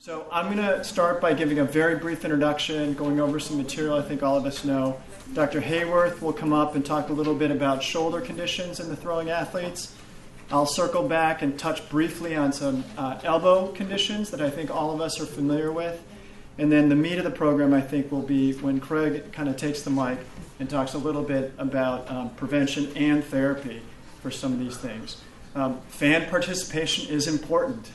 So I'm going to start by giving a very brief introduction, going over some material I think all of us know. Dr. Hayworth will come up and talk a little bit about shoulder conditions in the throwing athletes. I'll circle back and touch briefly on some elbow conditions that I think all of us are familiar with. And then the meat of the program, I think, will be when Craig kind of takes the mic and talks a little bit about prevention and therapy for some of these things. Fan participation is important.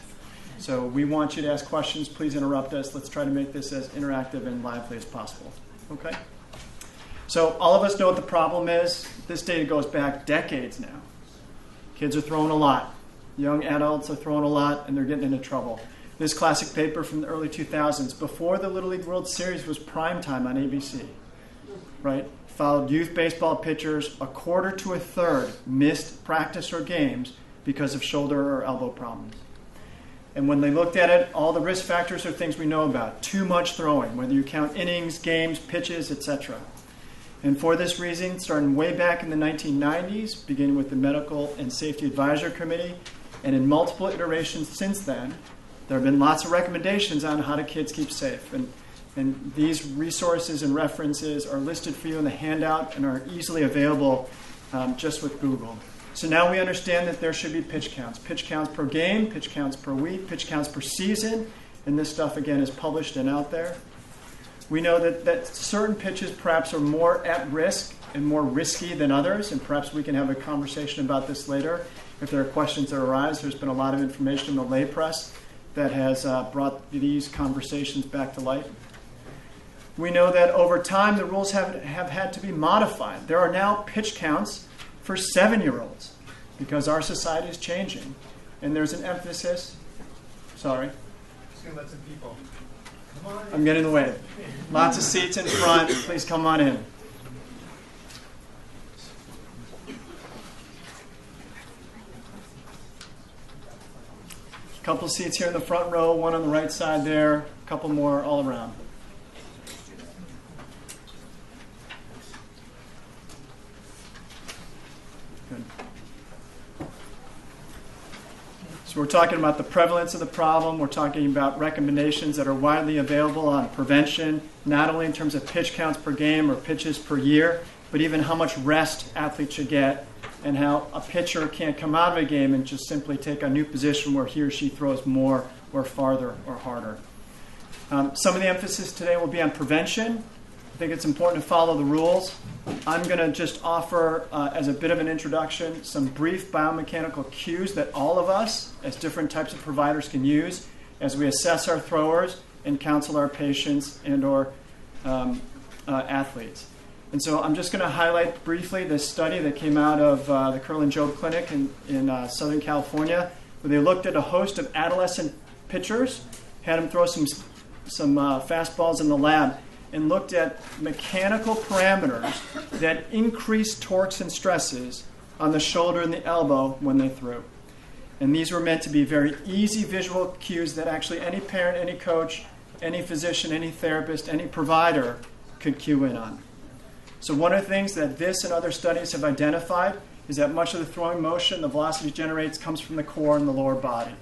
So we want you to ask questions. Please interrupt us. Let's try to make this as interactive and lively as possible. Okay? So all of us know what the problem is. This data goes back decades now. Kids are throwing a lot. Young adults are throwing a lot, and they're getting into trouble. This classic paper from the early 2000s, before the Little League World Series was prime time on ABC, right? Followed youth baseball pitchers, a quarter to a third missed practice or games because of shoulder or elbow problems. And when they looked at it, all the risk factors are things we know about. Too much throwing, whether you count innings, games, pitches, etc. And for this reason, starting way back in the 1990s, beginning with the Medical and Safety Advisory Committee, and in multiple iterations since then, there have been lots of recommendations on how do kids keep safe. And these resources and references are listed for you in the handout and are easily available just with Google. So now we understand that there should be pitch counts per game, pitch counts per week, pitch counts per season, and this stuff, again, is published and out there. We know that certain pitches perhaps are more at risk and more risky than others, and perhaps we can have a conversation about this later if there are questions that arise. There's been a lot of information in the lay press that has brought these conversations back to light. We know that over time the rules have had to be modified. There are now pitch counts for 7-year-olds because our society is changing. And there's an emphasis. Sorry. Just gonna let some people. Come on in. I'm getting in the way. Lots of seats in front. Please come on in. A couple seats here in the front row, one on the right side there, a couple more all around. Good. So we're talking about the prevalence of the problem. We're talking about recommendations that are widely available on prevention, not only in terms of pitch counts per game or pitches per year, but even how much rest athletes should get and how a pitcher can't come out of a game and just simply take a new position where he or she throws more or farther or harder. Some of the emphasis today will be on prevention. I think it's important to follow the rules. I'm going to just offer, as a bit of an introduction, some brief biomechanical cues that all of us, as different types of providers, can use as we assess our throwers and counsel our patients and or athletes. And so I'm just going to highlight briefly this study that came out of the Curl and Jobe Clinic in Southern California, where they looked at a host of adolescent pitchers, had them throw some fastballs in the lab, and looked at mechanical parameters that increased torques and stresses on the shoulder and the elbow when they threw. And these were meant to be very easy visual cues that actually any parent, any coach, any physician, any therapist, any provider could cue in on. So one of the things that this and other studies have identified is that much of the throwing motion the velocity generates comes from the core and the lower body.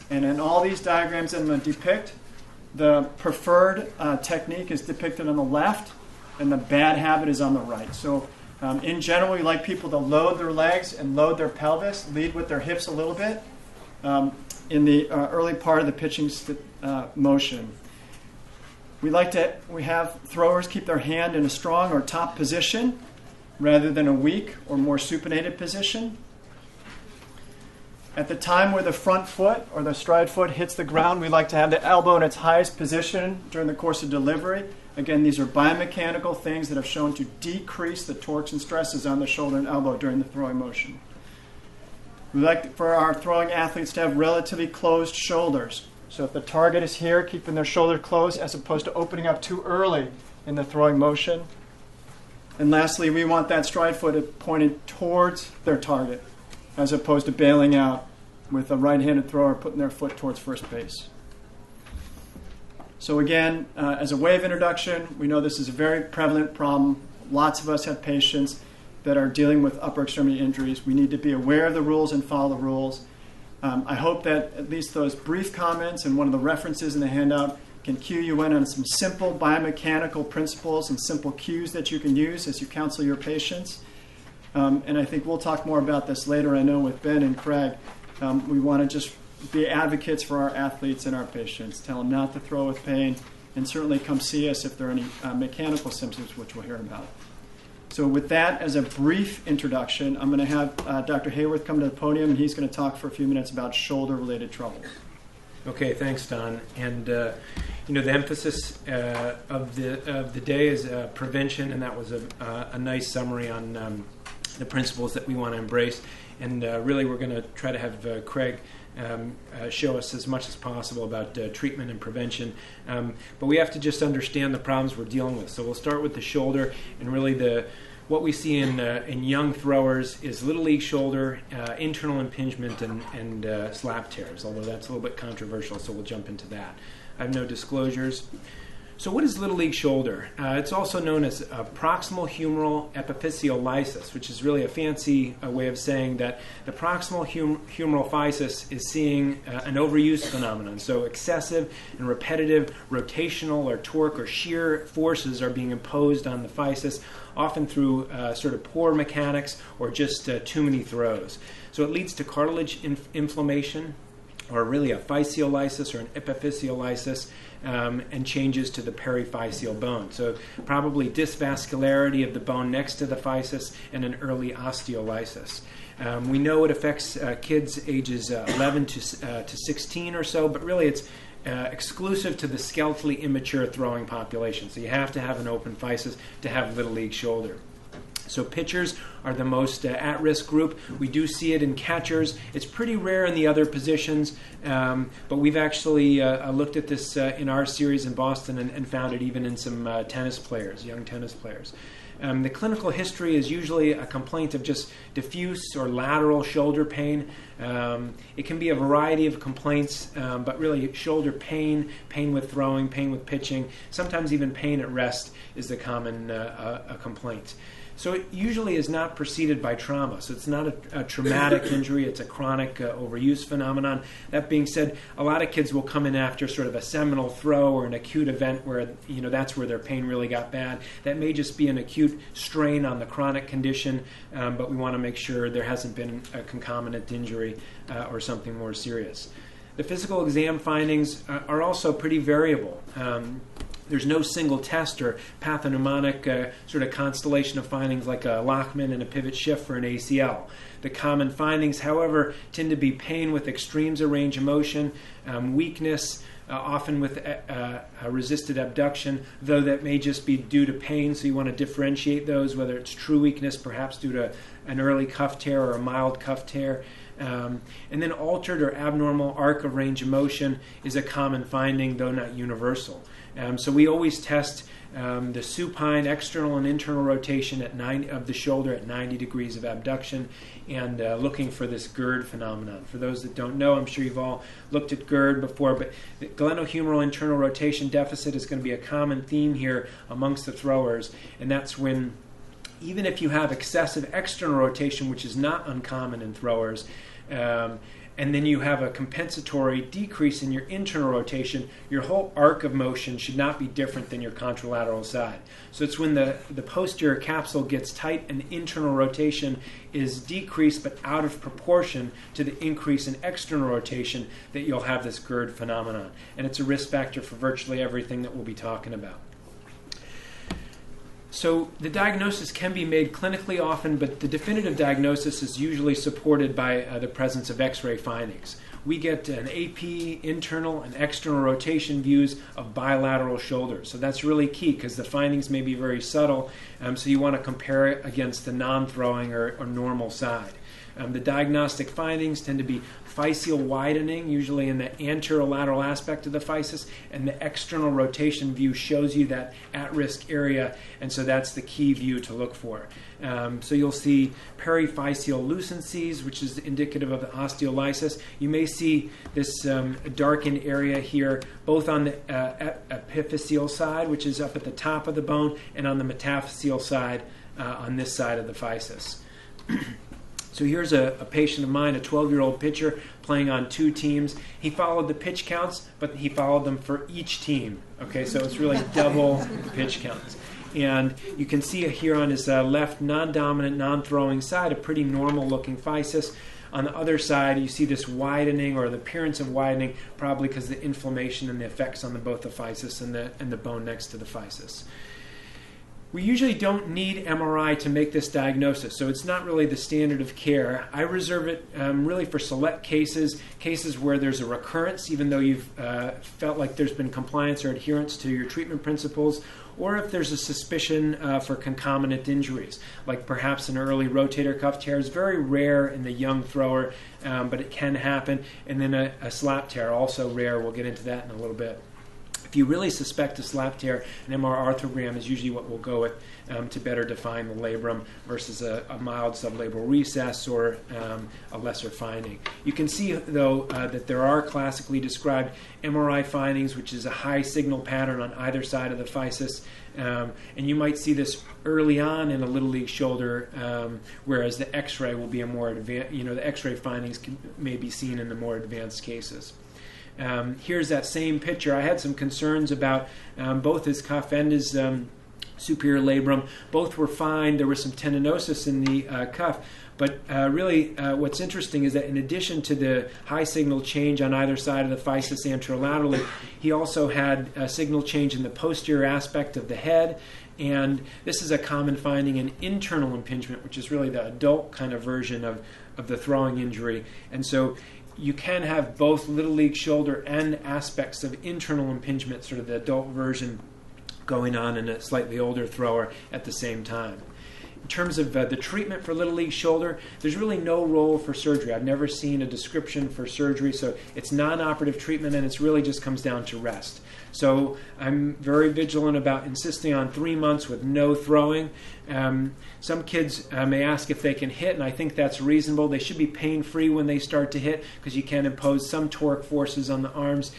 And in all these diagrams that I'm going to depict, the preferred technique is depicted on the left, and the bad habit is on the right. So in general, we like people to load their legs and load their pelvis, lead with their hips a little bit in the early part of the pitching motion. We have throwers keep their hand in a strong or top position rather than a weak or more supinated position. At the time where the front foot or the stride foot hits the ground, we like to have the elbow in its highest position during the course of delivery. Again, these are biomechanical things that have shown to decrease the torques and stresses on the shoulder and elbow during the throwing motion. We like for our throwing athletes to have relatively closed shoulders. So if the target is here, keeping their shoulder closed as opposed to opening up too early in the throwing motion. And lastly, we want that stride foot pointed towards their target as opposed to bailing out with a right-handed thrower putting their foot towards first base. So again, as a way of introduction, we know this is a very prevalent problem. Lots of us have patients that are dealing with upper extremity injuries. We need to be aware of the rules and follow the rules. I hope that at least those brief comments and one of the references in the handout can cue you in on some simple biomechanical principles and simple cues that you can use as you counsel your patients. And I think we'll talk more about this later. I know with Ben and Craig, we want to just be advocates for our athletes and our patients. Tell them not to throw with pain, and certainly come see us if there are any mechanical symptoms, which we'll hear about. So with that, as a brief introduction, I'm going to have Dr. Hayworth come to the podium, and he's going to talk for a few minutes about shoulder-related troubles. Okay, thanks, Don. And the emphasis of the day is prevention, and that was a nice summary on the principles that we want to embrace. And really, we're going to try to have Craig show us as much as possible about treatment and prevention. But we have to just understand the problems we're dealing with. So we'll start with the shoulder, and really what we see in young throwers is little league shoulder, internal impingement, and slap tears, although that's a little bit controversial, so we'll jump into that. I have no disclosures. So what is little league shoulder? It's also known as proximal humeral epiphyseal lysis, which is really a fancy way of saying that the proximal humeral physis is seeing an overuse phenomenon. So excessive and repetitive rotational or torque or shear forces are being imposed on the physis, often through sort of poor mechanics or just too many throws. So it leads to cartilage inflammation, or really a physeolysis or an epiphyseolysis, and changes to the periphyseal bone. So probably dysvascularity of the bone next to the physis and an early osteolysis. We know it affects kids ages 11 to 16 or so, but really it's exclusive to the skeletally immature throwing population. So you have to have an open physis to have little league shoulder. So pitchers are the most at-risk group. We do see it in catchers. It's pretty rare in the other positions, but we've actually looked at this in our series in Boston and found it even in some tennis players, young tennis players. The clinical history is usually a complaint of just diffuse or lateral shoulder pain. It can be a variety of complaints, but really shoulder pain, pain with throwing, pain with pitching, sometimes even pain at rest is the common complaint. So it usually is not preceded by trauma. So it's not a traumatic injury. It's a chronic overuse phenomenon. That being said, a lot of kids will come in after sort of a seminal throw or an acute event where that's where their pain really got bad. That may just be an acute strain on the chronic condition, but we want to make sure there hasn't been a concomitant injury or something more serious. The physical exam findings are also pretty variable. There's no single test or pathognomonic sort of constellation of findings like a Lachman and a pivot shift for an ACL. The common findings, however, tend to be pain with extremes of range of motion, weakness, often with a resisted abduction, though that may just be due to pain, so you want to differentiate those, whether it's true weakness, perhaps due to an early cuff tear or a mild cuff tear. And then altered or abnormal arc of range of motion is a common finding, though not universal. So we always test the supine external and internal rotation of the shoulder at 90 degrees of abduction, and looking for this GERD phenomenon. For those that don't know, I'm sure you've all looked at GERD before, but the glenohumeral internal rotation deficit is going to be a common theme here amongst the throwers, and that's when even if you have excessive external rotation, which is not uncommon in throwers, and then you have a compensatory decrease in your internal rotation, your whole arc of motion should not be different than your contralateral side. So it's when the posterior capsule gets tight and the internal rotation is decreased but out of proportion to the increase in external rotation that you'll have this GERD phenomenon. And it's a risk factor for virtually everything that we'll be talking about. So the diagnosis can be made clinically often, but the definitive diagnosis is usually supported by the presence of X-ray findings. We get an AP, internal, and external rotation views of bilateral shoulders. So that's really key because the findings may be very subtle, so you want to compare it against the non-throwing or normal side. The diagnostic findings tend to be physeal widening, usually in the anterolateral aspect of the physis, and the external rotation view shows you that at-risk area, and so that's the key view to look for. So you'll see periphyseal lucencies, which is indicative of the osteolysis. You may see this darkened area here, both on the epiphyseal side, which is up at the top of the bone, and on the metaphyseal side on this side of the physis. So here's a patient of mine, a 12-year-old pitcher, playing on 2 teams. He followed the pitch counts, but he followed them for each team. Okay, so it's really double pitch counts. And you can see here on his left non-dominant, non-throwing side, a pretty normal-looking physis. On the other side, you see this widening, or the appearance of widening, probably because of the inflammation and the effects on both the physis and the bone next to the physis. We usually don't need MRI to make this diagnosis, so it's not really the standard of care. I reserve it really for select cases where there's a recurrence, even though you've felt like there's been compliance or adherence to your treatment principles, or if there's a suspicion for concomitant injuries, like perhaps an early rotator cuff tear. Is very rare in the young thrower, but it can happen. And then a slap tear, also rare. We'll get into that in a little bit. If you really suspect a slap tear, an MR arthrogram is usually what we'll go with to better define the labrum versus a mild sublabral recess or a lesser finding. You can see, though, that there are classically described MRI findings, which is a high signal pattern on either side of the physis. And you might see this early on in a Little League shoulder, whereas the X-ray will be a more advanced, the X-ray findings may be seen in the more advanced cases. Here's that same picture. I had some concerns about both his cuff and his superior labrum. Both were fine. There was some tendinosis in the cuff. But really, what's interesting is that in addition to the high signal change on either side of the physis anterolaterally, he also had a signal change in the posterior aspect of the head. And this is a common finding in internal impingement, which is really the adult kind of version of the throwing injury. And so you can have both Little League shoulder and aspects of internal impingement, sort of the adult version, going on in a slightly older thrower at the same time. In terms of the treatment for Little League shoulder, there's really no role for surgery. I've never seen a description for surgery, so it's non-operative treatment, and it really just comes down to rest. So I'm very vigilant about insisting on 3 months with no throwing. Some kids may ask if they can hit, and I think that's reasonable. They should be pain-free when they start to hit because you can impose some torque forces on the arms.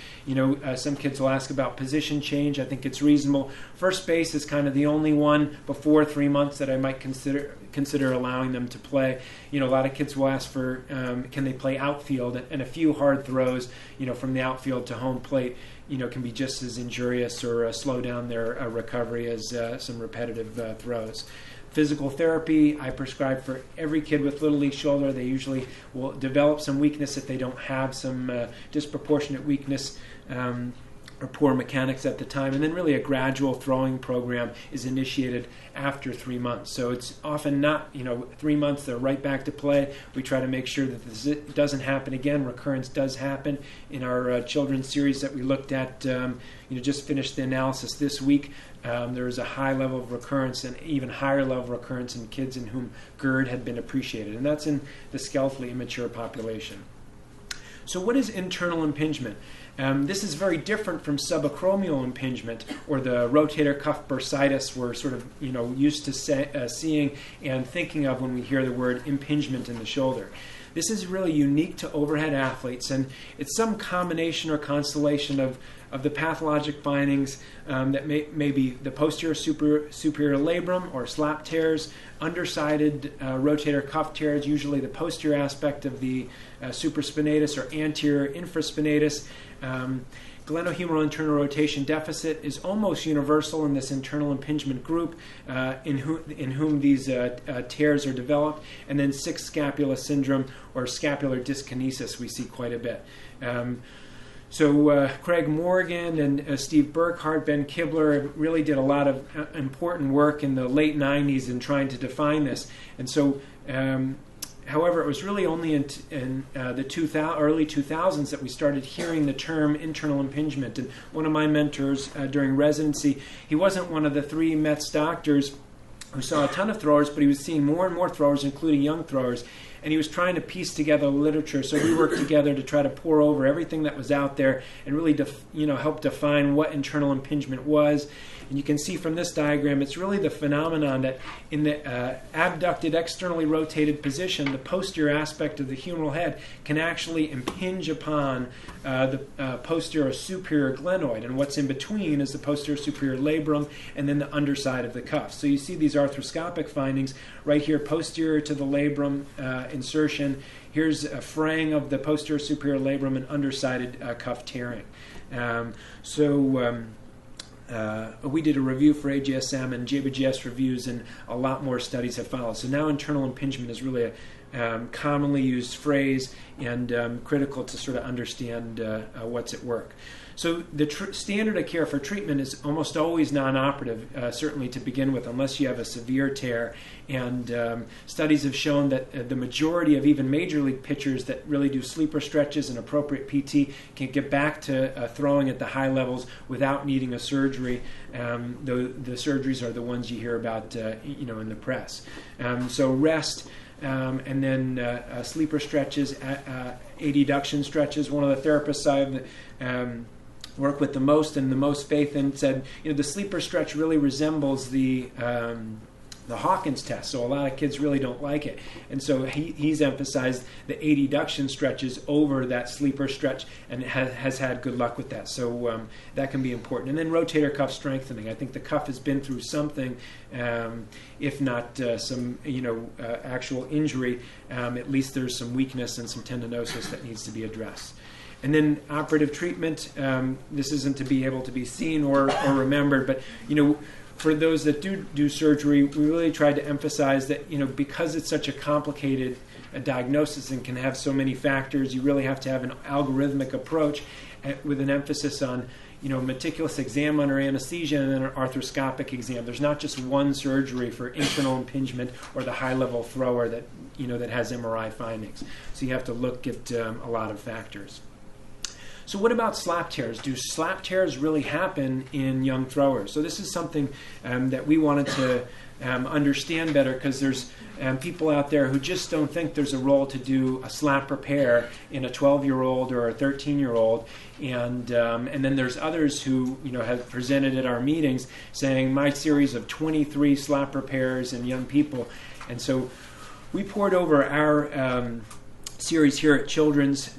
Some kids will ask about position change. I think it's reasonable. First base is kind of the only one before 3 months that I might consider allowing them to play. A lot of kids will ask for can they play outfield, and a few hard throws, from the outfield to home plate, can be just as injurious or slow down their recovery as some repetitive throws. Physical therapy, I prescribe for every kid with Little League shoulder. They usually will develop some weakness if they don't have some disproportionate weakness or poor mechanics at the time. And then really a gradual throwing program is initiated after 3 months. So it's often not, 3 months, they're right back to play. We try to make sure that this doesn't happen again. Recurrence does happen. In our children's series that we looked at, just finished the analysis this week. There is a high level of recurrence and even higher level of recurrence in kids in whom GERD had been appreciated. And that's in the skeletally immature population. So what is internal impingement? This is very different from subacromial impingement or the rotator cuff bursitis we're sort of used to seeing and thinking of when we hear the word impingement in the shoulder. This is really unique to overhead athletes, and it's some combination or constellation of the pathologic findings that may be the posterior superior labrum or slap tears, undersided rotator cuff tears, usually the posterior aspect of the supraspinatus or anterior infraspinatus. Glenohumeral internal rotation deficit is almost universal in this internal impingement group in whom these tears are developed. And then sixth scapula syndrome or scapular dyskinesis we see quite a bit. So Craig Morgan and Steve Burkhardt, Ben Kibler really did a lot of important work in the late 90s in trying to define this. And so however, it was really only in the early 2000s that we started hearing the term internal impingement. And one of my mentors during residency, he wasn't one of the 3 Mets doctors who saw a ton of throwers, but he was seeing more and more throwers, including young throwers. And he was trying to piece together literature, so we worked together to try to pore over everything that was out there and really help define what internal impingement was. And you can see from this diagram, it's really the phenomenon that in the abducted, externally rotated position, the posterior aspect of the humeral head can actually impinge upon the posterior superior glenoid. And what's in between is the posterior superior labrum and then the underside of the cuff. So you see these arthroscopic findings right here, posterior to the labrum insertion. Here's a fraying of the posterior superior labrum and undersided cuff tearing. We did a review for AJSM and JBJS reviews, and a lot more studies have followed. So now internal impingement is really a commonly used phrase and critical to sort of understand what's at work. So the standard of care for treatment is almost always non-operative, certainly to begin with, unless you have a severe tear. And studies have shown that the majority of even major league pitchers that really do sleeper stretches and appropriate PT can get back to throwing at the high levels without needing a surgery. The surgeries are the ones you hear about, in the press. So rest. And then sleeper stretches, adduction stretches. One of the therapists I've worked with the most and the most faith in said, the sleeper stretch really resembles the Hawkins test. So a lot of kids really don't like it. And so he's emphasized the adduction stretches over that sleeper stretch and has had good luck with that. So that can be important. And then rotator cuff strengthening. I think the cuff has been through something, if not some actual injury. At least there's some weakness and some tendinosis that needs to be addressed. And then operative treatment. This isn't to be able to be seen or remembered, but for those that do surgery, we really tried to emphasize that because it's such a complicated diagnosis and can have so many factors, you really have to have an algorithmic approach with an emphasis on meticulous exam under anesthesia and then an arthroscopic exam. There's not just one surgery for internal impingement or the high-level thrower that that has MRI findings. So you have to look at a lot of factors. So what about slap tears? Do slap tears really happen in young throwers? So this is something that we wanted to understand better, because there's people out there who just don't think there's a role to do a slap repair in a 12-year-old or a 13-year-old. And then there's others who have presented at our meetings saying, my series of 23 slap repairs in young people. And so we poured over our series here at Children's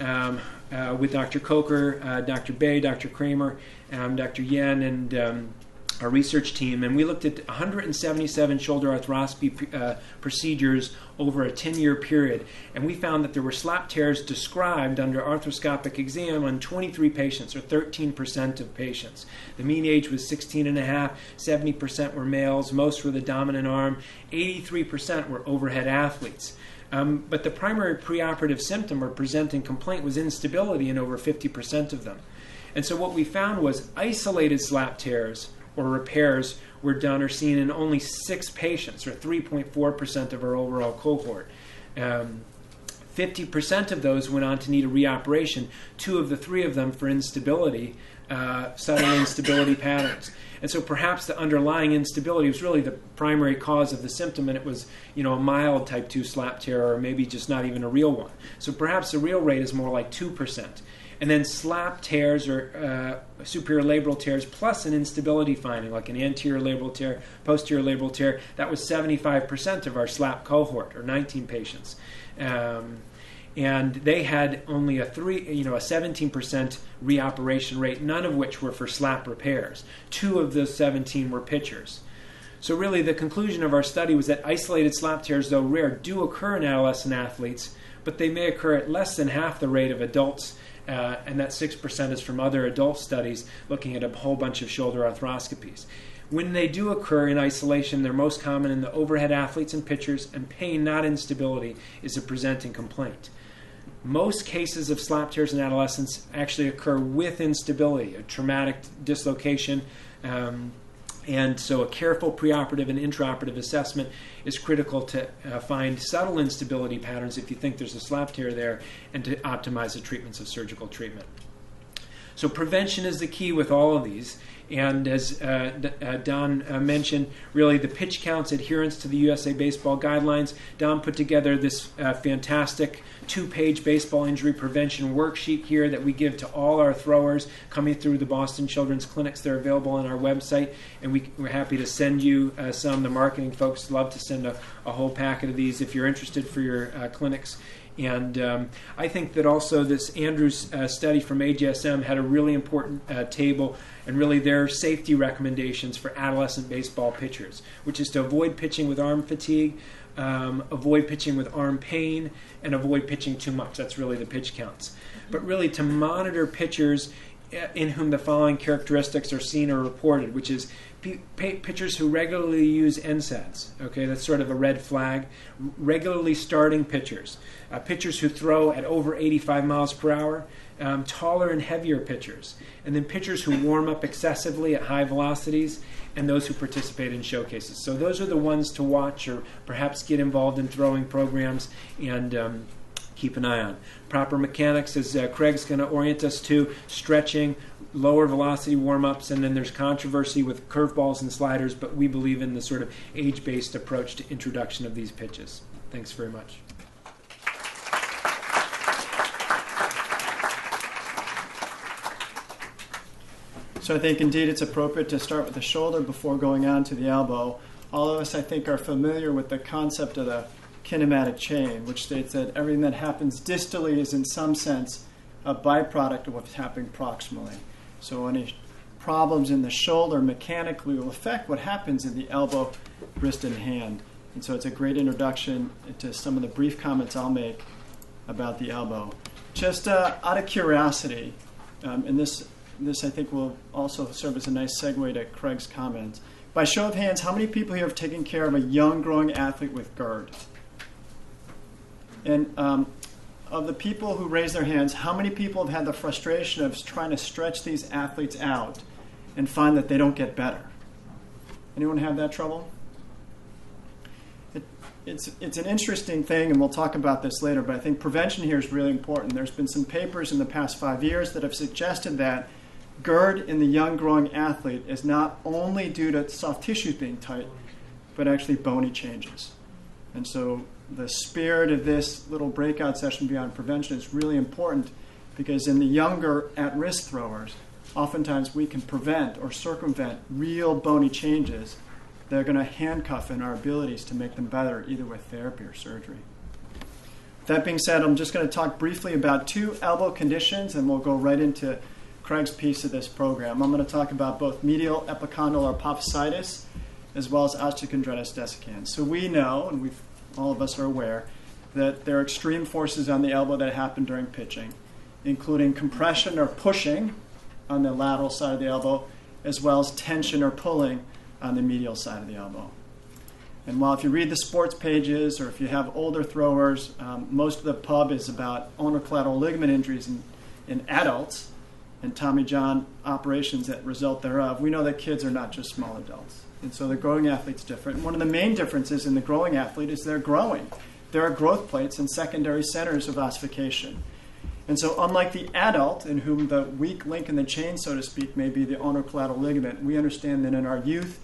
with Dr. Coker, Dr. Bay, Dr. Kramer, Dr. Yen, and our research team, and we looked at 177 shoulder arthroscopy procedures over a 10-year period, and we found that there were slap tears described under arthroscopic exam on 23 patients, or 13% of patients. The mean age was 16 and a half, 70% were males, most were the dominant arm, 83% were overhead athletes. But the primary preoperative symptom or presenting complaint was instability in over 50% of them. And so what we found was isolated slap tears or repairs were done or seen in only 6 patients, or 3.4% of our overall cohort. 50% of those went on to need a reoperation, 2 of the 3 of them for instability, subtle instability patterns. And so perhaps the underlying instability was really the primary cause of the symptom, and it was a mild type 2 slap tear, or maybe just not even a real one. So perhaps the real rate is more like 2%. And then slap tears or superior labral tears plus an instability finding, like an anterior labral tear, posterior labral tear, that was 75% of our slap cohort, or 19 patients. And they had only a 17% reoperation rate, none of which were for slap repairs. 2 of those 17 were pitchers. So really the conclusion of our study was that isolated slap tears, though rare, do occur in adolescent athletes, but they may occur at less than half the rate of adults, and that 6% is from other adult studies looking at a whole bunch of shoulder arthroscopies. When they do occur in isolation, they're most common in the overhead athletes and pitchers, and pain, not instability, is a presenting complaint. Most cases of slap tears in adolescents actually occur with instability, a traumatic dislocation, and so a careful preoperative and intraoperative assessment is critical to find subtle instability patterns if you think there's a slap tear there, and to optimize the treatments of surgical treatment. So prevention is the key with all of these. And as Don mentioned, really the pitch counts, adherence to the USA Baseball Guidelines. Don put together this fantastic 2-page baseball injury prevention worksheet here that we give to all our throwers coming through the Boston Children's Clinics. They're available on our website, and we're happy to send you some. The marketing folks love to send a whole packet of these if you're interested for your clinics. And I think that also this Andrews study from AJSM had a really important table and really their safety recommendations for adolescent baseball pitchers, which is to avoid pitching with arm fatigue, avoid pitching with arm pain, and avoid pitching too much. That's really the pitch counts. But really to monitor pitchers in whom the following characteristics are seen or reported, which is pitchers who regularly use NSAIDs. Okay, that's sort of a red flag. Regularly starting pitchers, pitchers who throw at over 85 miles per hour, taller and heavier pitchers, and then pitchers who warm up excessively at high velocities, and those who participate in showcases. So those are the ones to watch, or perhaps get involved in throwing programs and keep an eye on. Proper mechanics, as Craig's going to orient us to, stretching, lower velocity warm-ups, and then there's controversy with curveballs and sliders, but we believe in the sort of age-based approach to introduction of these pitches. Thanks very much. So I think indeed it's appropriate to start with the shoulder before going on to the elbow. All of us, I think, are familiar with the concept of the kinematic chain, which states that everything that happens distally is in some sense a byproduct of what's happening proximally. So any problems in the shoulder mechanically will affect what happens in the elbow, wrist, and hand. And so it's a great introduction to some of the brief comments I'll make about the elbow. Just out of curiosity, and this I think will also serve as a nice segue to Craig's comments. By show of hands, how many people here have taken care of a young growing athlete with GERD? And of the people who raise their hands, how many people have had the frustration of trying to stretch these athletes out and find that they don't get better? Anyone have that trouble? It's an interesting thing, and we'll talk about this later, but I think prevention here is really important. There's been some papers in the past 5 years that have suggested that GERD in the young growing athlete is not only due to soft tissues being tight, but actually bony changes. And so the spirit of this little breakout session beyond prevention is really important, because in the younger at-risk throwers, oftentimes we can prevent or circumvent real bony changes that are going to handcuff in our abilities to make them better, either with therapy or surgery. That being said, I'm just going to talk briefly about 2 elbow conditions, and we'll go right into Craig's piece of this program. I'm going to talk about both medial epicondyle apophysitis as well as osteochondritis dissecans. So we know, and all of us are aware, that there are extreme forces on the elbow that happen during pitching, including compression or pushing on the lateral side of the elbow, as well as tension or pulling on the medial side of the elbow. And while if you read the sports pages or if you have older throwers, most of the pub is about ulnar collateral ligament injuries in adults and Tommy John operations that result thereof. We know that kids are not just small adults. And so the growing athlete's different. And one of the main differences in the growing athlete is they're growing. There are growth plates and secondary centers of ossification. And so unlike the adult, in whom the weak link in the chain, so to speak, may be the ulnar collateral ligament, we understand that in our youth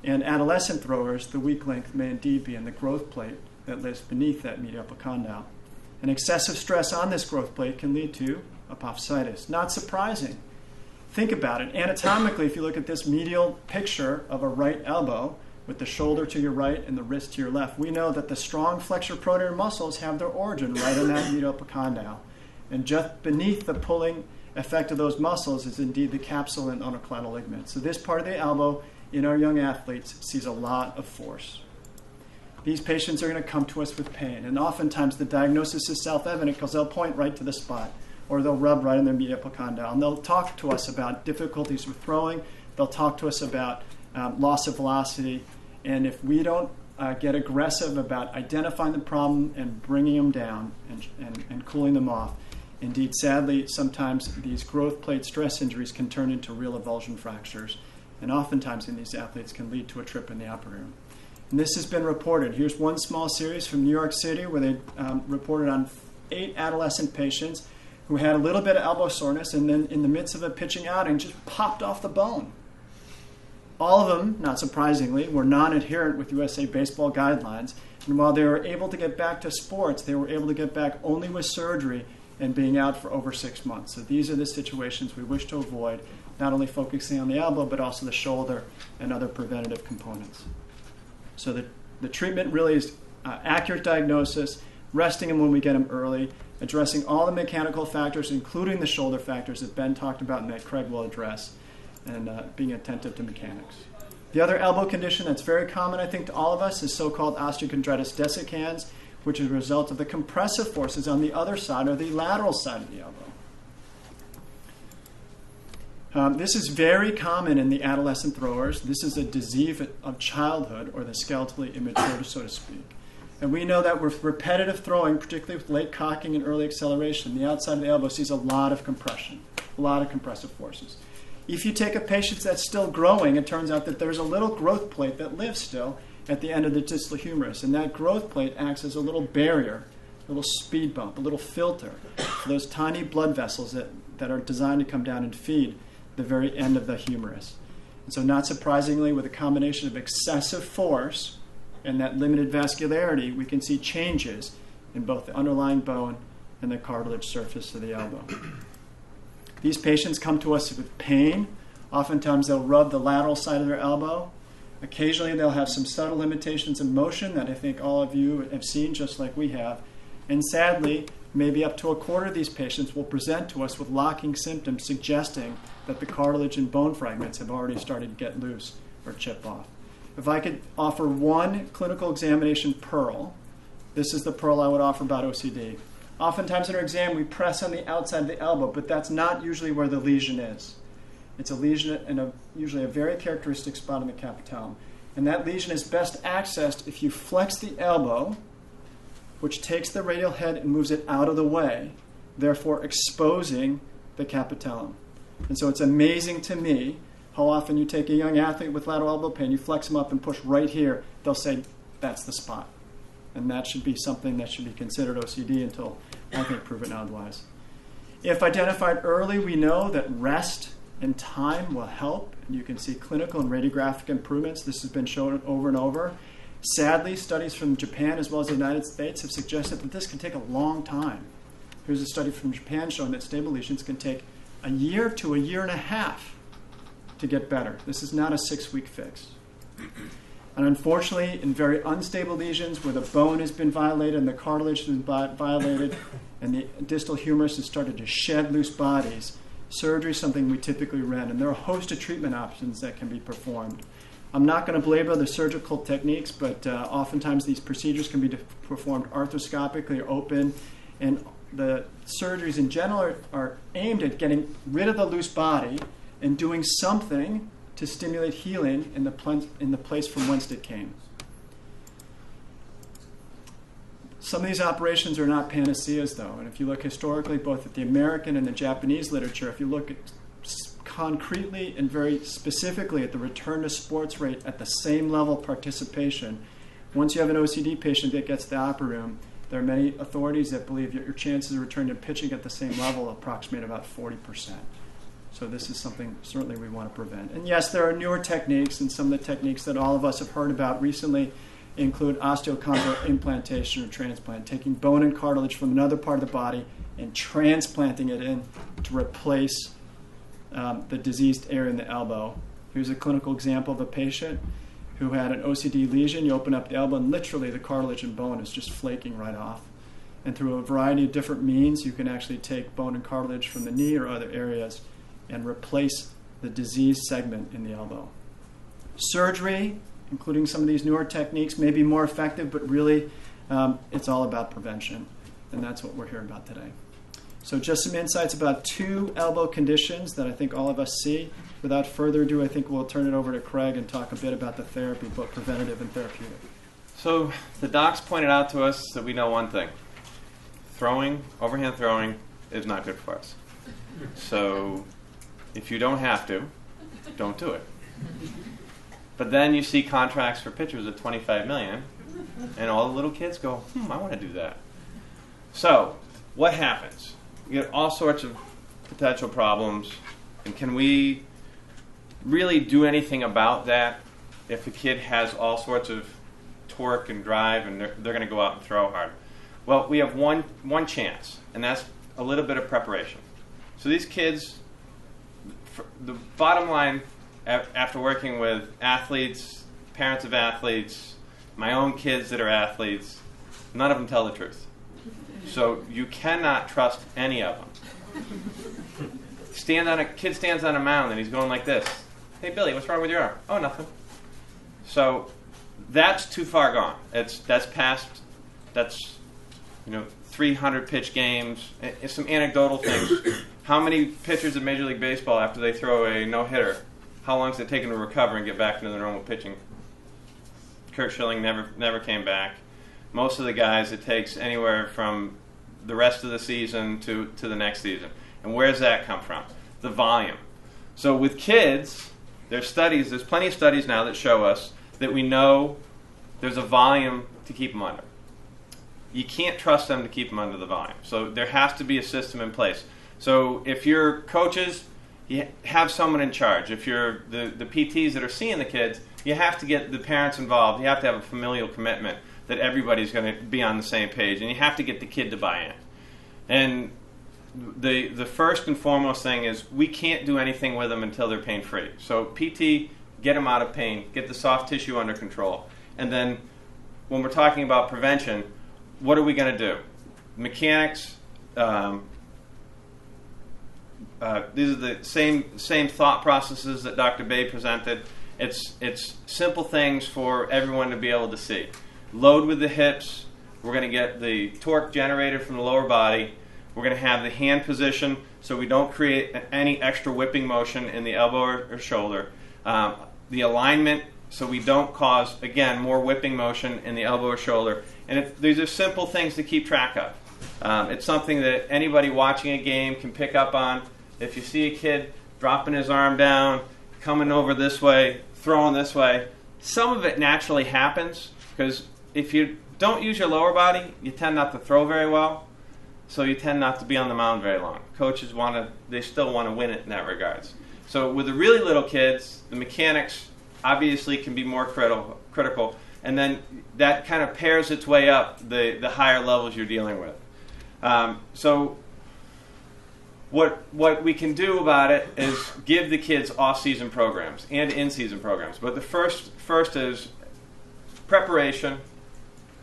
and adolescent throwers, the weak link may indeed be in the growth plate that lives beneath that medial epicondyle. And excessive stress on this growth plate can lead to apophysitis. Not surprising. Think about it. Anatomically, if you look at this medial picture of a right elbow with the shoulder to your right and the wrist to your left, we know that the strong flexor pronator muscles have their origin right in that medial epicondyle. And just beneath the pulling effect of those muscles is indeed the capsule and ulnar collateral ligament. So this part of the elbow in our young athletes sees a lot of force. These patients are going to come to us with pain, and oftentimes the diagnosis is self-evident because they'll point right to the spot, or they'll rub right in their medial epicondyle, and they'll talk to us about difficulties with throwing. They'll talk to us about loss of velocity, and if we don't get aggressive about identifying the problem and bringing them down and cooling them off, indeed, sadly, sometimes these growth plate stress injuries can turn into real avulsion fractures, and oftentimes in these athletes can lead to a trip in the operating room. And this has been reported. Here's one small series from New York City where they reported on 8 adolescent patients who had a little bit of elbow soreness and then in the midst of a pitching outing just popped off the bone. All of them, not surprisingly, were non-adherent with USA baseball guidelines, and while they were able to get back to sports, they were able to get back only with surgery and being out for over 6 months. So these are the situations we wish to avoid, not only focusing on the elbow, but also the shoulder and other preventative components. So the treatment really is accurate diagnosis, resting them when we get them early, addressing all the mechanical factors, including the shoulder factors that Ben talked about and that Craig will address, and being attentive to mechanics. The other elbow condition that's very common, I think, to all of us is so-called osteochondritis dissecans, which is a result of the compressive forces on the other side or the lateral side of the elbow. This is very common in the adolescent throwers. This is a disease of childhood, or the skeletally immature, so to speak. And we know that with repetitive throwing, particularly with late cocking and early acceleration, the outside of the elbow sees a lot of compression, a lot of compressive forces. If you take a patient that's still growing, it turns out that there's a little growth plate that lives still at the end of the distal humerus. And that growth plate acts as a little barrier, a little speed bump, a little filter for those tiny blood vessels that are designed to come down and feed the very end of the humerus. And so not surprisingly, with a combination of excessive force and that limited vascularity, we can see changes in both the underlying bone and the cartilage surface of the elbow. These patients come to us with pain. Oftentimes they'll rub the lateral side of their elbow. Occasionally they'll have some subtle limitations in motion that I think all of you have seen just like we have. And sadly, maybe up to a quarter of these patients will present to us with locking symptoms suggesting that the cartilage and bone fragments have already started to get loose or chip off. If I could offer one clinical examination pearl, this is the pearl I would offer about OCD. Oftentimes in our exam, we press on the outside of the elbow, but that's not usually where the lesion is. It's a lesion in usually a very characteristic spot in the capitellum. And that lesion is best accessed if you flex the elbow, which takes the radial head and moves it out of the way, therefore exposing the capitellum. And so it's amazing to me how often you take a young athlete with lateral elbow pain, you flex them up and push right here, they'll say, that's the spot. And that should be something that should be considered OCD until I think proven otherwise. If identified early, we know that rest and time will help. You can see clinical and radiographic improvements. This has been shown over and over. Sadly, studies from Japan as well as the United States have suggested that this can take a long time. Here's a study from Japan showing that stable lesions can take a year to a year and a half to get better. This is not a 6-week fix. And unfortunately, in very unstable lesions where the bone has been violated and the cartilage has been violated and the distal humerus has started to shed loose bodies, surgery is something we typically run. And there are a host of treatment options that can be performed. I'm not going to belabor the surgical techniques, but oftentimes these procedures can be performed arthroscopically or open. And the surgeries in general are aimed at getting rid of the loose body and doing something to stimulate healing in the place from whence it came. Some of these operations are not panaceas, though. And if you look historically, both at the American and the Japanese literature, if you look at concretely and very specifically at the return to sports rate at the same level of participation, once you have an OCD patient that gets to the opera room, there are many authorities that believe your chances of returning to pitching at the same level approximate about 40%. So this is something certainly we want to prevent. And yes, there are newer techniques, and some of the techniques that all of us have heard about recently include osteochondral implantation or transplant, taking bone and cartilage from another part of the body and transplanting it in to replace the diseased area in the elbow. Here's a clinical example of a patient who had an OCD lesion. You open up the elbow and literally the cartilage and bone is just flaking right off. And through a variety of different means, you can actually take bone and cartilage from the knee or other areas and replace the diseased segment in the elbow. Surgery, including some of these newer techniques, may be more effective, but really it's all about prevention. And that's what we're here about today. So just some insights about 2 elbow conditions that I think all of us see. Without further ado, I think we'll turn it over to Craig and talk a bit about the therapy, both preventative and therapeutic. So the docs pointed out to us that we know one thing. Overhand throwing is not good for us. So if you don't have to, don't do it. But then you see contracts for pitchers at $25 million, and all the little kids go, I want to do that. So what happens? You get all sorts of potential problems, and can we really do anything about that if a kid has all sorts of torque and drive and they're going to go out and throw hard? Well, we have one chance, and that's a little bit of preparation. So these kids, the bottom line, after working with athletes, parents of athletes, my own kids that are athletes, none of them tell the truth. So you cannot trust any of them. Kid stands on a mound and he's going like this. Hey, Billy, what's wrong with your arm? Oh, nothing. So that's too far gone. That's past. That's 300 pitch games. It's some anecdotal things. How many pitchers in Major League Baseball, after they throw a no-hitter, how long does it take them to recover and get back into their normal pitching? Kurt Schilling never came back. Most of the guys, it takes anywhere from the rest of the season to the next season. And where does that come from? The volume. So with kids, there's plenty of studies now that show us that we know there's a volume to keep them under. You can't trust them to keep them under the volume. So there has to be a system in place. So if you're coaches, you have someone in charge. If you're the PTs that are seeing the kids, you have to get the parents involved. You have to have a familial commitment that everybody's going to be on the same page. And you have to get the kid to buy in. And the first and foremost thing is we can't do anything with them until they're pain-free. So PT, get them out of pain, get the soft tissue under control. And then when we're talking about prevention, what are we going to do? Mechanics, these are the same thought processes that Dr. Bay presented. It's simple things for everyone to be able to see. Load with the hips. We're going to get the torque generated from the lower body. We're going to have the hand position so we don't create any extra whipping motion in the elbow or shoulder. The alignment so we don't cause, again, more whipping motion in the elbow or shoulder. And these are simple things to keep track of. It's something that anybody watching a game can pick up on. If you see a kid dropping his arm down, coming over this way, throwing this way, some of it naturally happens because if you don't use your lower body, you tend not to throw very well. So you tend not to be on the mound very long. Coaches they still want to win it in that regards. So with the really little kids, the mechanics obviously can be more critical, and then that kind of pairs its way up the higher levels you're dealing with. So what we can do about it is give the kids off-season programs and in-season programs. But the first is preparation,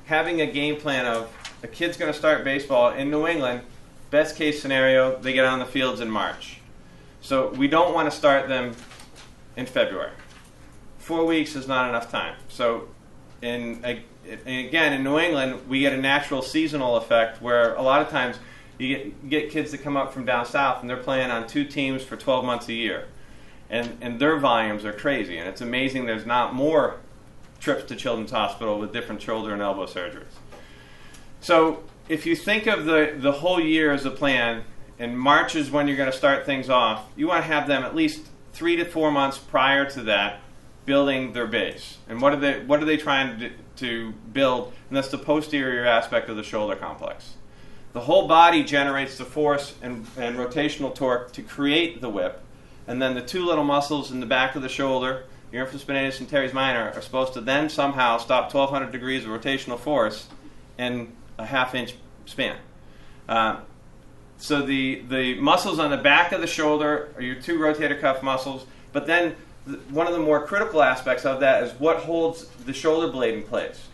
having a game plan of a kid's going to start baseball in New England. Best case scenario, they get on the fields in March. So we don't want to start them in February. 4 weeks is not enough time. So again, in New England, we get a natural seasonal effect where a lot of times you get kids that come up from down south and they're playing on 2 teams for 12 months a year. And their volumes are crazy. And it's amazing there's not more trips to Children's Hospital with different shoulder and elbow surgeries. So if you think of the whole year as a plan, and March is when you're going to start things off, you want to have them at least 3 to 4 months prior to that building their base. And what are they trying to build? And that's the posterior aspect of the shoulder complex. The whole body generates the force and rotational torque to create the whip. And then the 2 little muscles in the back of the shoulder, your infraspinatus and teres minor, are supposed to then somehow stop 1,200 degrees of rotational force in a half-inch span. So the muscles on the back of the shoulder are your 2 rotator cuff muscles, but then one of the more critical aspects of that is what holds the shoulder blade in place.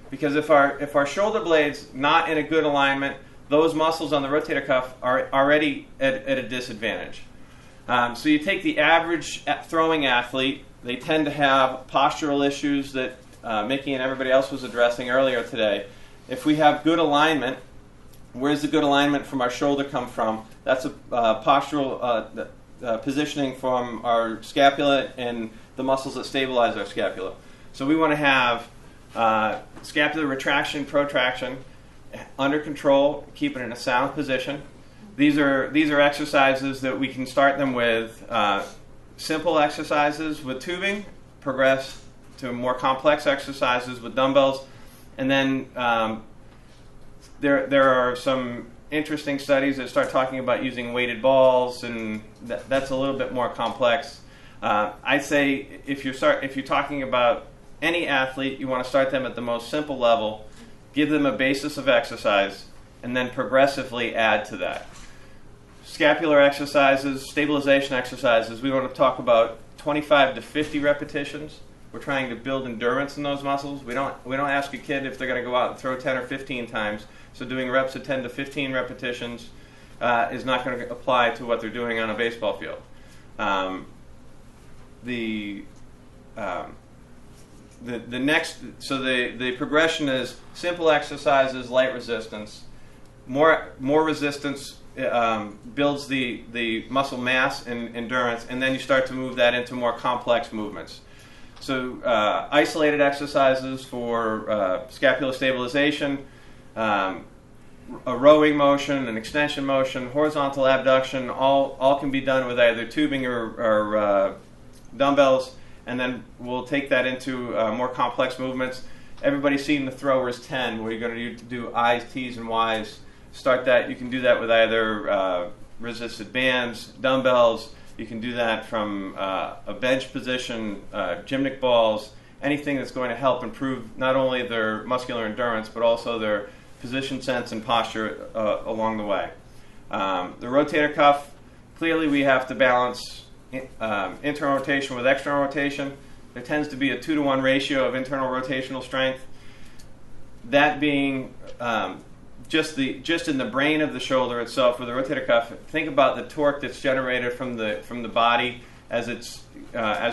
Because if our shoulder blade's not in a good alignment, those muscles on the rotator cuff are already at a disadvantage. So you take the average throwing athlete, they tend to have postural issues that Mickey and everybody else was addressing earlier today. If we have good alignment, where's the good alignment from our shoulder come from? That's a postural positioning from our scapula and the muscles that stabilize our scapula. So we want to have scapular retraction, protraction under control, keep it in a sound position. These are exercises that we can start them with simple exercises with tubing, progress to more complex exercises with dumbbells, and then there are some interesting studies that start talking about using weighted balls, and that's a little bit more complex. I'd say if you're talking about any athlete, you want to start them at the most simple level, give them a basis of exercise, and then progressively add to that. Scapular exercises, stabilization exercises, we want to talk about 25 to 50 repetitions We're trying to build endurance in those muscles. We don't ask a kid if they're going to go out and throw 10 or 15 times. So doing reps of 10 to 15 repetitions is not going to apply to what they're doing on a baseball field. The progression is simple exercises, light resistance. More resistance builds the muscle mass and endurance, and then you start to move that into more complex movements. So isolated exercises for scapular stabilization, a rowing motion, an extension motion, horizontal abduction, all can be done with either tubing or dumbbells, and then we'll take that into more complex movements. Everybody's seen the throwers 10, where you're going to do I's, T's, and Y's. Start that. You can do that with either resisted bands, dumbbells. You can do that from a bench position, gymnic balls, anything that's going to help improve not only their muscular endurance, but also their position sense and posture along the way. The rotator cuff, clearly we have to balance internal rotation with external rotation. There tends to be a 2-to-1 ratio of internal rotational strength. That being just in the brain of the shoulder itself, with the rotator cuff, think about the torque that's generated from the body as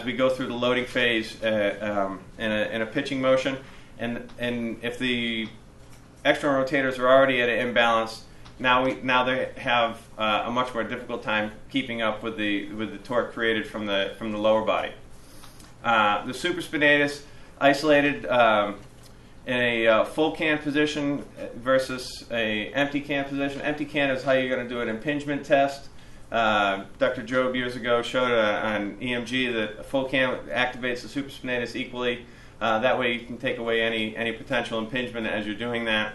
we go through the loading phase in a pitching motion, and if the external rotators are already at an imbalance, now they have a much more difficult time keeping up with the torque created from the lower body. The supraspinatus isolated in a full can position versus a empty can position. Empty can is how you're going to do an impingement test. Dr. Jobe years ago showed on EMG that a full can activates the supraspinatus equally. That way you can take away any potential impingement as you're doing that.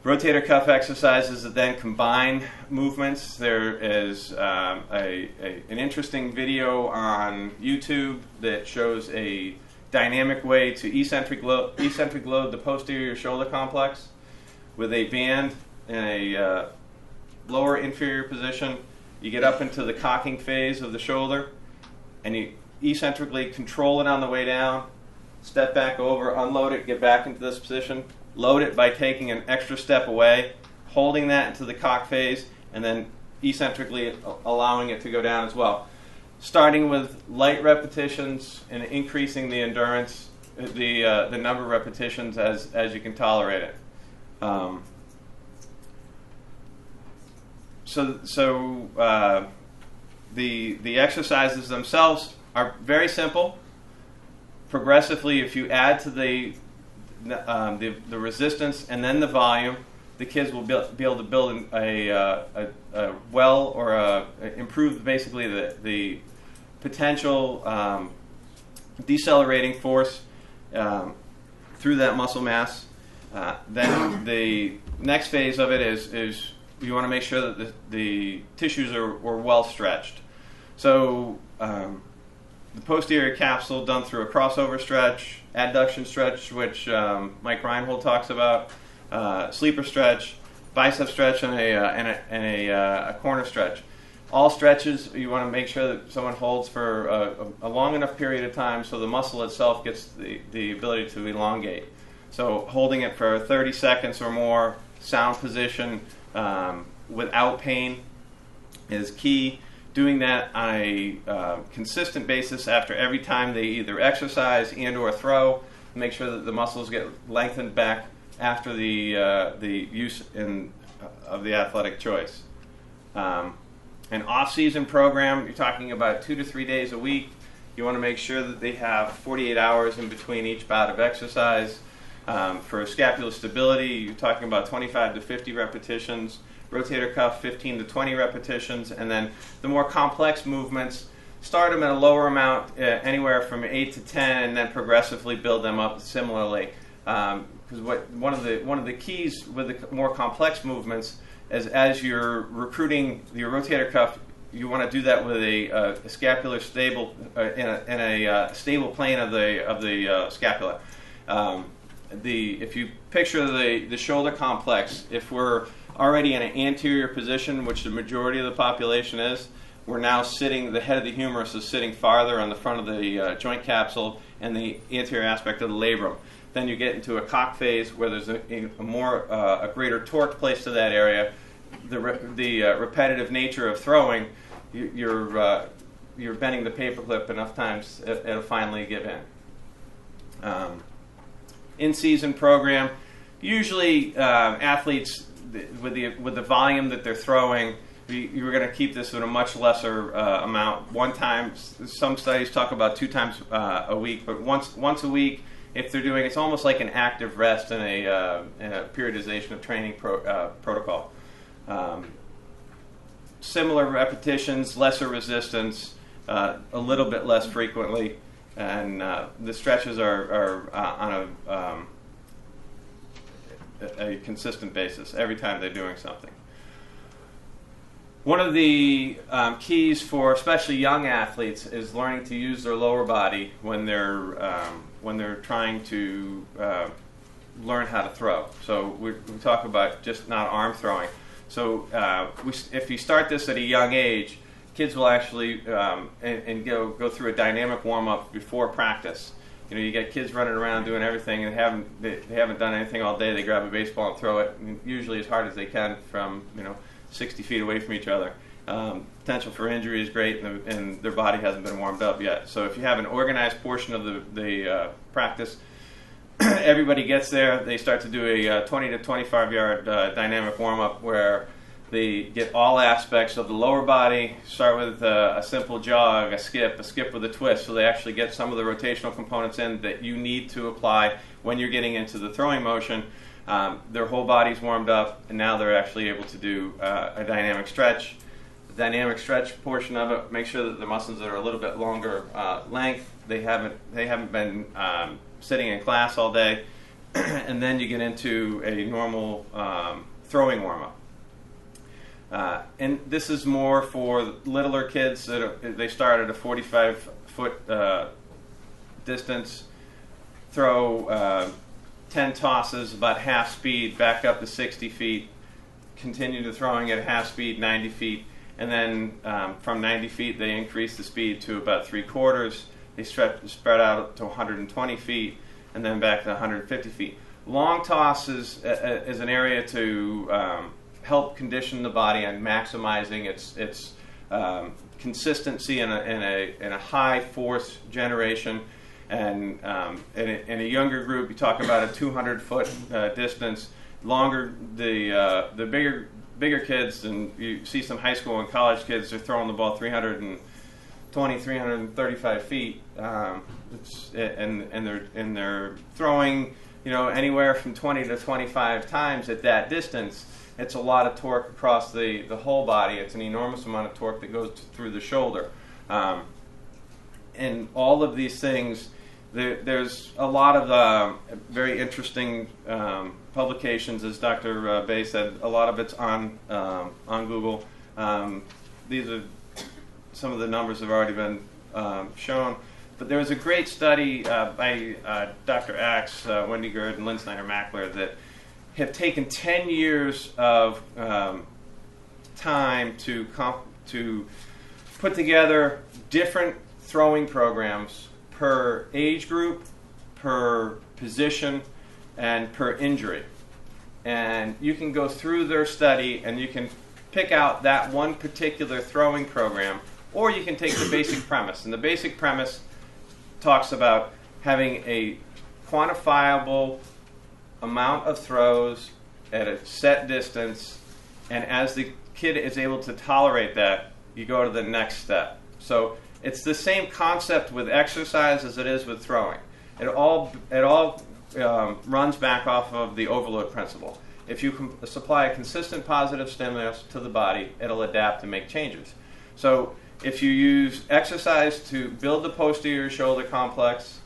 Rotator cuff exercises that then combine movements. There is an interesting video on YouTube that shows a dynamic way to eccentric load the posterior shoulder complex with a band in a lower inferior position. You get up into the cocking phase of the shoulder, and you eccentrically control it on the way down, step back over, unload it, get back into this position, load it by taking an extra step away, holding that into the cock phase, and then eccentrically allowing it to go down as well. Starting with light repetitions and increasing the endurance, the number of repetitions as you can tolerate it. The exercises themselves are very simple. Progressively, if you add to the resistance and then the volume, the kids will be able to build improve basically the potential decelerating force through that muscle mass. Then the next phase of it is you want to make sure that the tissues are well stretched. So the posterior capsule done through a crossover stretch, adduction stretch, which Mike Reinhold talks about, sleeper stretch, bicep stretch, and a corner stretch. All stretches, you want to make sure that someone holds for a long enough period of time so the muscle itself gets the ability to elongate. So holding it for 30 seconds or more, sound position, without pain is key. Doing that on a consistent basis after every time they either exercise and or throw, make sure that the muscles get lengthened back after the use of the athletic choice. An off-season program, you're talking about 2 to 3 days a week. You want to make sure that they have 48 hours in between each bout of exercise. For scapular stability, you're talking about 25 to 50 repetitions. Rotator cuff, 15 to 20 repetitions. And then the more complex movements, start them at a lower amount, anywhere from 8 to 10, and then progressively build them up similarly. Because one of the keys with the more complex movements is as you're recruiting your rotator cuff, you want to do that with a scapular stable in a stable plane of the scapula. If you picture the shoulder complex, if we're already in an anterior position, which the majority of the population is, we're now sitting, the head of the humerus is sitting farther on the front of the joint capsule and the anterior aspect of the labrum. Then you get into a cock phase where there's a greater torque placed to that area. The repetitive nature of throwing, you're bending the paperclip enough times, it'll finally give in. In-season program, usually athletes with the volume that they're throwing, you're going to keep this at a much lesser amount. One time, some studies talk about 2 times a week, but once a week, if they're doing, it's almost like an active rest in a periodization of training protocol. Similar repetitions, lesser resistance, a little bit less frequently, and the stretches are on a consistent basis every time they're doing something. One of the keys for especially young athletes is learning to use their lower body when they're trying to learn how to throw. So we talk about just not arm throwing. So if you start this at a young age, kids will actually and go through a dynamic warm-up before practice. You get kids running around doing everything and they haven't done anything all day. They grab a baseball and throw it, usually as hard as they can from 60 feet away from each other. Potential for injury is great, and their body hasn't been warmed up yet. So if you have an organized portion of the practice, everybody gets there. They start to do a 20 to 25 yard dynamic warm-up where they get all aspects of the lower body, start with a simple jog, a skip with a twist, so they actually get some of the rotational components in that you need to apply when you're getting into the throwing motion. Their whole body's warmed up, and now they're actually able to do a dynamic stretch. The dynamic stretch portion of it, make sure that the muscles are a little bit longer length. They haven't been sitting in class all day, and then you get into a normal throwing warm-up. And this is more for littler kids. They start at a 45-foot distance, throw 10 tosses, about half speed, back up to 60 feet, continue to throwing at half speed, 90 feet, and then from 90 feet they increase the speed to about 3/4. They spread out to 120 feet, and then back to 150 feet. Long toss is an area to help condition the body and maximizing its consistency in a high force generation. And in a younger group, you talk about a 200-foot distance. Longer, the bigger kids, and you see some high school and college kids are throwing the ball 320, 335 feet, and they're throwing anywhere from 20 to 25 times at that distance. It's a lot of torque across the whole body. It's an enormous amount of torque that goes through the shoulder. And all of these things, there's a lot of very interesting publications, as Dr. Bay said. A lot of it's on Google. These are some of the numbers have already been shown. But there was a great study by Dr. Axe, Wendy Gerd, and Lynn Snyder-Mackler that have taken 10 years of time to put together different throwing programs per age group, per position, and per injury. And you can go through their study and you can pick out that one particular throwing program, or you can take the basic premise. And the basic premise talks about having a quantifiable amount of throws at a set distance, and as the kid is able to tolerate that, you go to the next step. So it's the same concept with exercise as it is with throwing. It all runs back off of the overload principle. If you supply a consistent positive stimulus to the body, it'll adapt and make changes. So if you use exercise to build the posterior shoulder complex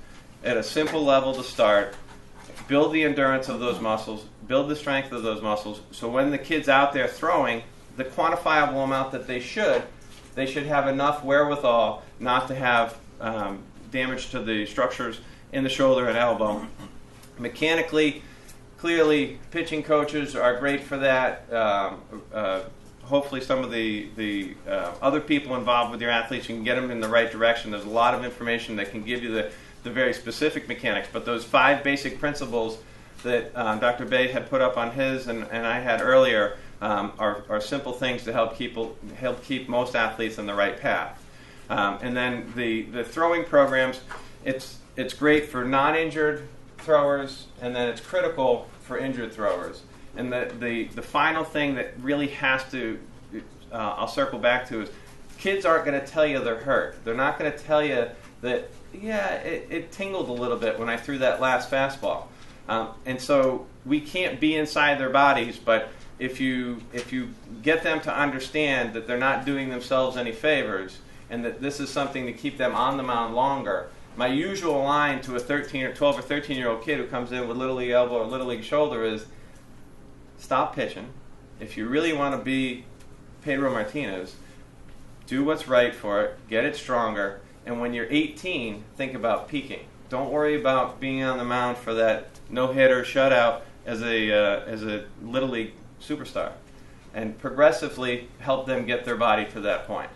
at a simple level to start, build the endurance of those muscles, build the strength of those muscles, so when the kid's out there throwing, the quantifiable amount that they should have enough wherewithal not to have damage to the structures in the shoulder and elbow. Mechanically, clearly, pitching coaches are great for that. hopefully some of the other people involved with your athletes, you can get them in the right direction. There's a lot of information that can give you the very specific mechanics, but those 5 basic principles that Dr. Bay had put up on his and I had earlier are simple things to help keep most athletes on the right path. And then the throwing programs, it's great for non-injured throwers, and then it's critical for injured throwers. And the final thing that really has to, I'll circle back to, is kids aren't going to tell you they're hurt. They're not going to tell you that, yeah, it tingled a little bit when I threw that last fastball. And so we can't be inside their bodies, but if you get them to understand that they're not doing themselves any favors and that this is something to keep them on the mound longer, my usual line to a 12 or 13-year-old kid who comes in with Little League elbow or Little League shoulder is, stop pitching. If you really want to be Pedro Martinez, do what's right for it, get it stronger, and when you're 18, think about peaking. Don't worry about being on the mound for that no-hitter shutout as a Little League superstar, and progressively help them get their body to that point.